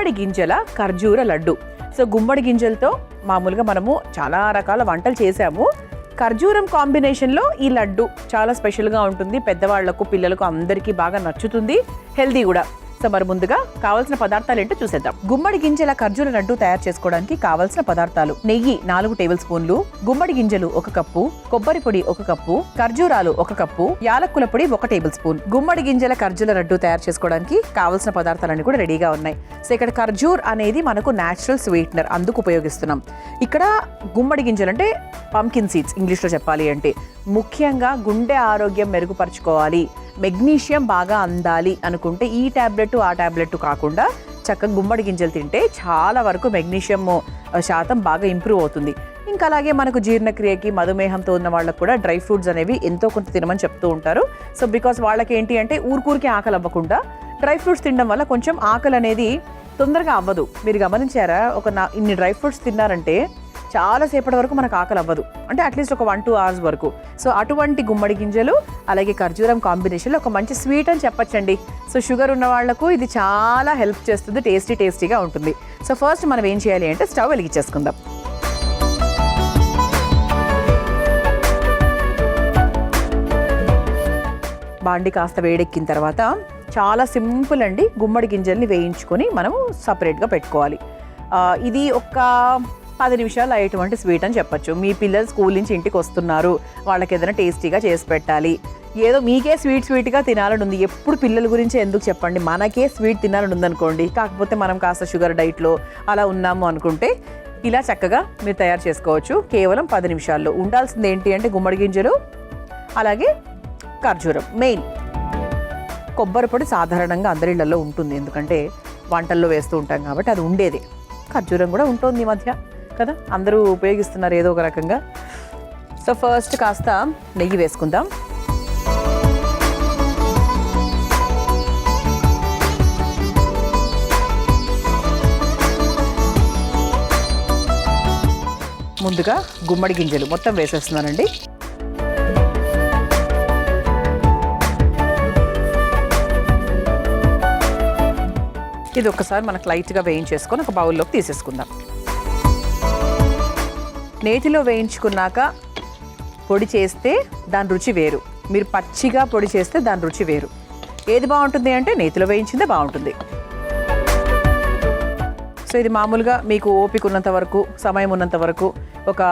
గుమ్మడి గింజల ఖర్జూర లడ్డు. సో గుమ్మడి గింజలతో మామూలుగా మనము చాలా రకాల వంటలు చేసాము. ఖర్జూరం కాంబినేషన్లో ఈ లడ్డు చాలా స్పెషల్గా ఉంటుంది. పెద్దవాళ్లకు పిల్లలకు అందరికీ బాగా నచ్చుతుంది, హెల్దీ కూడా. సో మరి ముందుగా కావాల్సిన పదార్థాలు ఏంటో చూసేద్దాం. గుమ్మడి గింజల ఖర్జూర లడ్డు తయారు చేసుకోవడానికి కావాల్సిన పదార్థాలు: నెయ్యి 4 టేబుల్ స్పూన్లు, గుమ్మడి గింజలు 1 కప్పు, కొబ్బరి పొడి 1 కప్పు, ఖర్జూరాలు 1 కప్పు, యాలక్కుల పొడి 1 టేబుల్ స్పూన్. గుమ్మడి గింజల ఖర్జూర లడ్డు తయారు చేసుకోవడానికి కావాల్సిన పదార్థాలన్నీ కూడా రెడీగా ఉన్నాయి. సో ఇక్కడ ఖర్జూర్ అనేది మనకు న్యాచురల్ స్వీట్నర్, అందుకు ఉపయోగిస్తున్నాం. ఇక్కడ గుమ్మడి గింజలు అంటే పంకిన్ సీడ్స్ ఇంగ్లీష్లో చెప్పాలి అంటే. ముఖ్యంగా గుండె ఆరోగ్యం మెరుగుపరచుకోవాలి, మెగ్నీషియం బాగా అందాలి అనుకుంటే ఈ టాబ్లెట్ ఆ టాబ్లెట్ కాకుండా చక్కగా గుమ్మడి గింజలు తింటే చాలా వరకు మెగ్నీషియం శాతం బాగా ఇంప్రూవ్ అవుతుంది. ఇంకా అలాగే మనకు జీర్ణక్రియకి, మధుమేహంతో ఉన్న వాళ్ళకు కూడా డ్రై ఫ్రూట్స్ అనేవి ఎంతో కొంత తినమని చెప్తూ ఉంటారు. సో బికాస్ వాళ్ళకి ఏంటి అంటే ఊరికూరికి ఆకలి అవ్వకుండా డ్రై ఫ్రూట్స్ తినడం వల్ల కొంచెం ఆకలి అనేది తొందరగా అవ్వదు. మీరు గమనించారా, ఇన్ని డ్రై ఫ్రూట్స్ తిన్నారంటే చాలాసేపటి వరకు మనకు ఆకలి అవ్వదు, అంటే అట్లీస్ట్ ఒక 1-2 hours వరకు. సో అటువంటి గుమ్మడి గింజలు అలాగే ఖర్జూరం కాంబినేషన్లో ఒక మంచి స్వీట్ అని చెప్పచ్చండి. సో షుగర్ ఉన్న వాళ్లకు ఇది చాలా హెల్ప్ చేస్తుంది, టేస్టీగా ఉంటుంది. సో ఫస్ట్ మనం ఏం చేయాలి అంటే స్టవ్ వెలిగించేసుకుందాం. బాండి కాస్త వేడెక్కిన తర్వాత చాలా సింపుల్ అండి, గుమ్మడి గింజల్ని వేయించుకొని మనము సపరేట్గా పెట్టుకోవాలి. ఇది ఒక 10 నిమిషాలు అయ్యేటువంటి స్వీట్ అని చెప్పచ్చు. మీ పిల్లలు స్కూల్ నుంచి ఇంటికి వస్తున్నారు, వాళ్ళకి ఏదైనా టేస్టీగా చేసి పెట్టాలి. ఏదో మీకే స్వీట్గా తినాలని ఉంది, ఎప్పుడు పిల్లల గురించి ఎందుకు చెప్పండి, మనకే స్వీట్ తినాలని ఉందనుకోండి, కాకపోతే మనం కాస్త షుగర్ డైట్లో అలా ఉన్నాము అనుకుంటే ఇలా చక్కగా మీరు తయారు చేసుకోవచ్చు. కేవలం 10 నిమిషాల్లో. ఉండాల్సింది ఏంటి అంటే గుమ్మడి గింజలు అలాగే ఖర్జూరం. మెయిన్ కొబ్బరి పొడి సాధారణంగా అందరిళ్లలో ఉంటుంది, ఎందుకంటే వంటల్లో వేస్తూ ఉంటాం కాబట్టి అది ఉండేది. ఖర్జూరం కూడా ఉంటుంది ఈ మధ్య కదా, అందరూ ఉపయోగిస్తున్నారు ఏదో ఒక రకంగా. సో ఫస్ట్ కాస్త నెయ్యి వేసుకుందాం. ముందుగా గుమ్మడి గింజలు మొత్తం వేసేస్తున్నానండి. ఇది ఒక్కసారి మనకు లైట్గా వేయించేసుకొని ఒక బౌల్లోకి తీసేసుకుందాం. నేతిలో వేయించుకున్నాక పొడి చేస్తే దాని రుచి వేరు, మీరు పచ్చిగా పొడి చేస్తే దాని రుచి వేరు. ఏది బాగుంటుంది అంటే నేతిలో వేయించిందే బాగుంటుంది. సో ఇది మామూలుగా మీకు ఓపిక ఉన్నంత వరకు, సమయం ఉన్నంత వరకు ఒక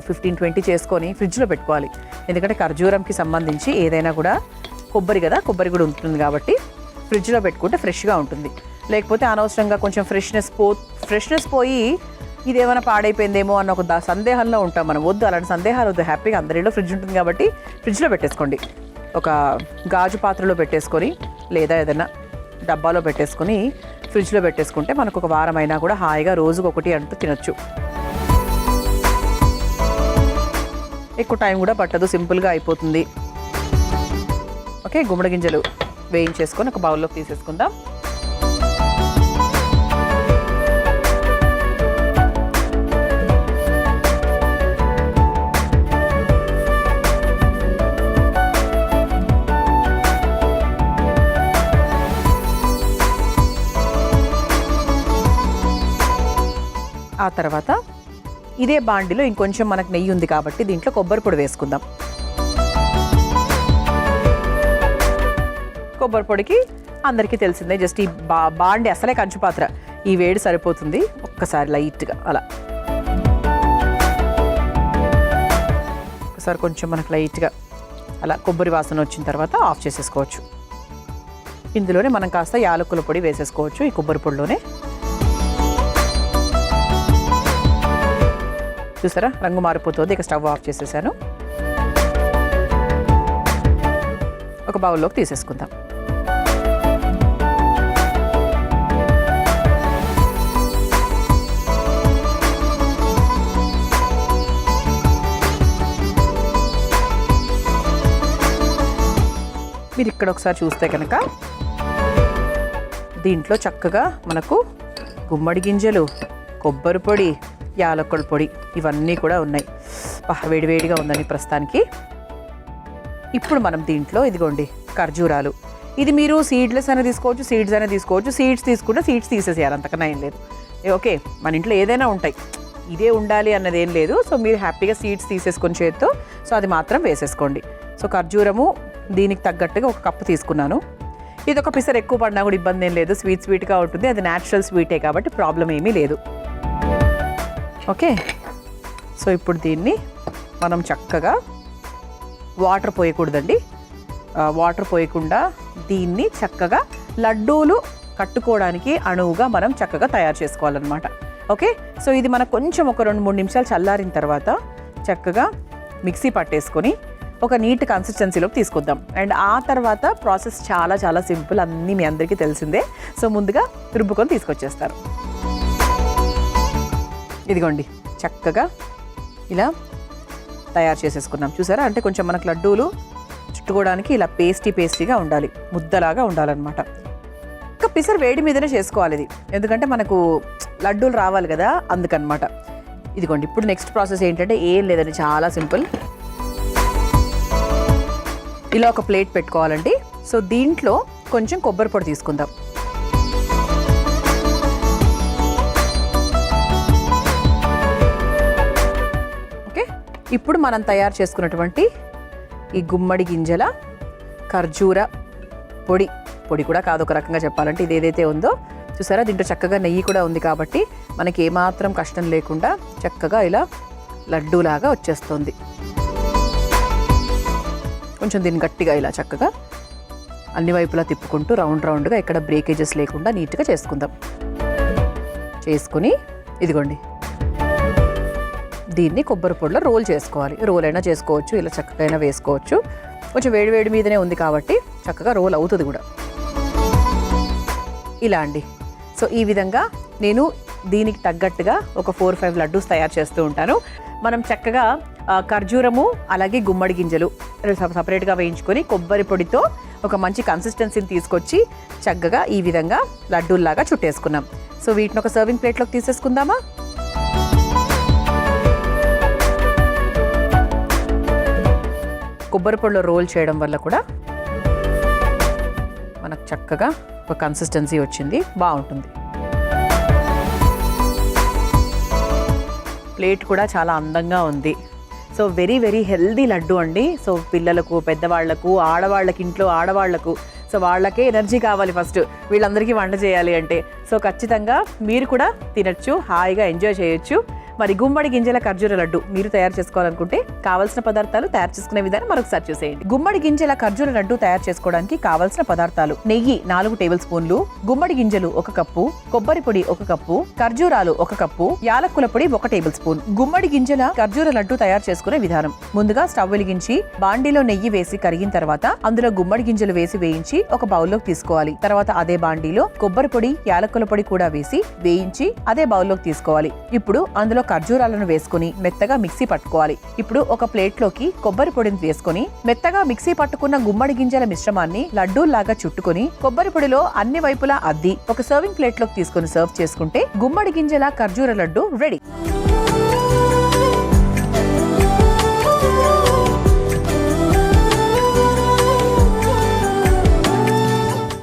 15-20 చేసుకొని ఫ్రిడ్జ్లో పెట్టుకోవాలి. ఎందుకంటే ఖర్జూరంకి సంబంధించి ఏదైనా కూడా కొబ్బరి కదా, కొబ్బరి కూడా ఉంటుంది కాబట్టి ఫ్రిడ్జ్లో పెట్టుకుంటే ఫ్రెష్గా ఉంటుంది. లేకపోతే అనవసరంగా కొంచెం ఫ్రెష్నెస్ పోయి ఇదేమైనా పాడైపోయిందేమో అన్న ఒక సందేహంలో ఉంటాం మనం. వద్దు, అలాంటి సందేహాలు వద్దు. హ్యాపీగా అందరిలో ఫ్రిడ్జ్ ఉంటుంది కాబట్టి ఫ్రిడ్జ్లో పెట్టేసుకోండి. ఒక గాజు పాత్రలో పెట్టేసుకొని లేదా ఏదైనా డబ్బాలో పెట్టేసుకొని ఫ్రిడ్జ్లో పెట్టేసుకుంటే మనకు ఒక వారం అయినా కూడా హాయిగా రోజుకొకటి అంటూ తినొచ్చు. ఎక్కువ టైం కూడా పట్టదు, సింపుల్గా అయిపోతుంది. ఓకే, గుమ్మడి గింజలు వేయించేసుకొని ఒక బౌల్లోకి తీసేసుకుందాం. ఆ తర్వాత ఇదే బాండిలో ఇంకొంచెం మనకు నెయ్యి ఉంది కాబట్టి దీంట్లో కొబ్బరి పొడి వేసుకుందాం. కొబ్బరి పొడికి అందరికీ తెలిసిందే, జస్ట్ ఈ బాండి అసలే కంచు పాత్ర, ఈ వేడి సరిపోతుంది. ఒక్కసారి లైట్గా అలా ఒకసారి కొంచెం మనకు లైట్గా అలా కొబ్బరి వాసన వచ్చిన తర్వాత ఆఫ్ చేసేసుకోవచ్చు. ఇందులోనే మనం కాస్త యాలకుల పొడి వేసేసుకోవచ్చు ఈ కొబ్బరి పొడిలోనే. చూసారా, రంగు మారిపోతుంది. ఇక స్టవ్ ఆఫ్ చేసేసాను. ఒక బౌల్లోకి తీసేసుకుందాం. మీరు ఇక్కడ ఒకసారి చూస్తే కనుక దీంట్లో చక్కగా మనకు గుమ్మడి గింజలు, కొబ్బరి పొడి, యాలకుల పొడి ఇవన్నీ కూడా ఉన్నాయి. వేడివేడిగా ఉందని ప్రస్తుతానికి. ఇప్పుడు మనం దీంట్లో ఇదిగోండి ఖర్జూరాలు, ఇది మీరు సీడ్లెస్ అయినా తీసుకోవచ్చు, సీడ్స్ అయినా తీసుకోవచ్చు. సీడ్స్ తీసుకుంటే సీడ్స్ తీసేసేయాలి, అంతకన్నా ఏం లేదు. ఓకే, మన ఇంట్లో ఏదైనా ఉంటాయి, ఇదే ఉండాలి అన్నది ఏం లేదు. సో మీరు హ్యాపీగా సీడ్స్ తీసేసుకొని చేత్తో సో అది మాత్రం వేసేసుకోండి. సో ఖర్జూరము దీనికి తగ్గట్టుగా 1 కప్పు తీసుకున్నాను. ఇది ఒక పిసర్ ఎక్కువ పడినా కూడా ఇబ్బంది ఏం లేదు, స్వీట్గా ఉంటుంది. అది న్యాచురల్ స్వీటే కాబట్టి ప్రాబ్లం ఏమీ లేదు. ఓకే, సో ఇప్పుడు దీన్ని మనం చక్కగా వాటర్ పోయకూడదండి, వాటర్ పోయకుండా దీన్ని చక్కగా లడ్డూలు కట్టుకోవడానికి అణువుగా మనం చక్కగా తయారు చేసుకోవాలన్నమాట. ఓకే, సో ఇది మనకు కొంచెం ఒక 2-3 నిమిషాలు చల్లారిన తర్వాత చక్కగా మిక్సీ పట్టేసుకొని ఒక నీట్ కన్సిస్టెన్సీలోకి తీసుకొద్దాం. అండ్ ఆ తర్వాత ప్రాసెస్ చాలా చాలా సింపుల్, అన్నీ మీ అందరికీ తెలిసిందే. సో ముందుగా రుబ్బుకొని తీసుకొచ్చేస్తారు. ఇదిగోండి, చక్కగా ఇలా తయారు చేసేసుకున్నాం. చూసారా, అంటే కొంచెం మనకు లడ్డూలు చుట్టుకోవడానికి ఇలా పేస్టీగా ఉండాలి, ముద్దలాగా ఉండాలన్నమాట. ఇంకా పిసర్ వేడి మీదనే చేసుకోవాలి ఇది, ఎందుకంటే మనకు లడ్డూలు రావాలి కదా, అందుకనమాట. ఇదిగోండి, ఇప్పుడు నెక్స్ట్ ప్రాసెస్ ఏంటంటే ఏం లేదండి, చాలా సింపుల్. ఇలా ఒక ప్లేట్ పెట్టుకోవాలండి. సో దీంట్లో కొంచెం కొబ్బరి పొడి తీసుకుందాం. ఓకే, ఇప్పుడు మనం తయారు చేసుకున్నటువంటి ఈ గుమ్మడి గింజల ఖర్జూర పొడి కూడా కాదు, ఒక రకంగా చెప్పాలంటే ఇది ఏదైతే ఉందో చూసారా, దీంట్లో చక్కగా నెయ్యి కూడా ఉంది కాబట్టి మనకి ఏమాత్రం కష్టం లేకుండా చక్కగా ఇలా లడ్డూలాగా వచ్చేస్తుంది. కొంచెం దీన్ని గట్టిగా ఇలా చక్కగా అన్ని వైపులా తిప్పుకుంటూ రౌండ్గా ఎక్కడ బ్రేకేజెస్ లేకుండా నీట్గా చేసుకుందాం. చేసుకుని ఇదిగోండి, దీన్ని కొబ్బరి పొడిలో రోల్ చేసుకోవాలి. రోల్ అయినా చేసుకోవచ్చు, ఇలా చక్కగా అయినా వేసుకోవచ్చు. కొంచెం వేడి మీదనే ఉంది కాబట్టి చక్కగా రోల్ అవుతుంది కూడా. ఇలా అండి. సో ఈ విధంగా నేను దీనికి తగ్గట్టుగా ఒక 4-5 లడ్డూస్ తయారు చేస్తూ ఉంటాను. మనం చక్కగా ఖర్జూరము అలాగే గుమ్మడి గింజలు సపరేట్గా వేయించుకొని కొబ్బరి పొడితో ఒక మంచి కన్సిస్టెన్సీని తీసుకొచ్చి చక్కగా ఈ విధంగా లడ్డూల్లాగా చుట్టేసుకున్నాం. సో వీటిని ఒక సర్వింగ్ ప్లేట్లోకి తీసేసుకుందామా. కొబ్బరి పొడిలో రోల్ చేయడం వల్ల కూడా మనకు చక్కగా ఒక కన్సిస్టెన్సీ వచ్చింది, బాగుంటుంది. ప్లేట్ కూడా చాలా అందంగా ఉంది. సో వెరీ హెల్దీ లడ్డు అండి. సో పిల్లలకు, పెద్దవాళ్లకు, ఆడవాళ్ళకి, ఇంట్లో ఆడవాళ్లకు, సో వాళ్ళకే ఎనర్జీ కావాలి ఫస్ట్ వీళ్ళందరికీ వంట చేయాలి అంటే. సో ఖచ్చితంగా మీరు కూడా తినచ్చు, హాయిగా ఎంజాయ్ చేయొచ్చు. మరి గుమ్మడి గింజల ఖర్జూర లడ్డు మీరు తయారు చేసుకోవాలనుకుంటే కావాల్సిన పదార్థాలు, తయారు చేసుకునే విధానం మరొకసారి చూసేయండి. గుమ్మడి గింజల ఖర్జూర లడ్డు తయారు చేసుకోవడానికి కావాల్సిన పదార్థాలు: నెయ్యి 4 టేబుల్ స్పూన్లు, గుమ్మడి గింజలు 1 కప్పు, కొబ్బరి పొడి 1 కప్పు, ఖర్జూరాలు 1 కప్పు, యాలక్కుల పొడి 1 టేబుల్ స్పూన్. గుమ్మడి గింజల ఖర్జూర లడ్డు తయారు చేసుకునే విధానం: ముందుగా స్టవ్ వెలిగించి బాండీలో నెయ్యి వేసి కరిగిన తర్వాత అందులో గుమ్మడి గింజలు వేసి వేయించి ఒక బౌల్లోకి తీసుకోవాలి. తర్వాత అదే బాండీలో కొబ్బరి పొడి, యాలక్కుల పొడి కూడా వేసి వేయించి అదే బౌల్లోకి తీసుకోవాలి. ఇప్పుడు అందులో ఖర్జూరాలను వేసుకుని మెత్తగా మిక్సీ పట్టుకోవాలి. ఇప్పుడు ఒక ప్లేట్లోకి కొబ్బరి పొడిని వేసుకుని మెత్తగా మిక్సీ పట్టుకున్న గుమ్మడి గింజల మిశ్రమాన్ని లడ్డూల్లాగా చుట్టుకుని కొబ్బరి పొడిలో అన్ని వైపులా అద్ది ఒక సర్వింగ్ ప్లేట్లోకి తీసుకుని సర్వ్ చేసుకుంటే గుమ్మడి గింజల ఖర్జూర లడ్డు రెడీ.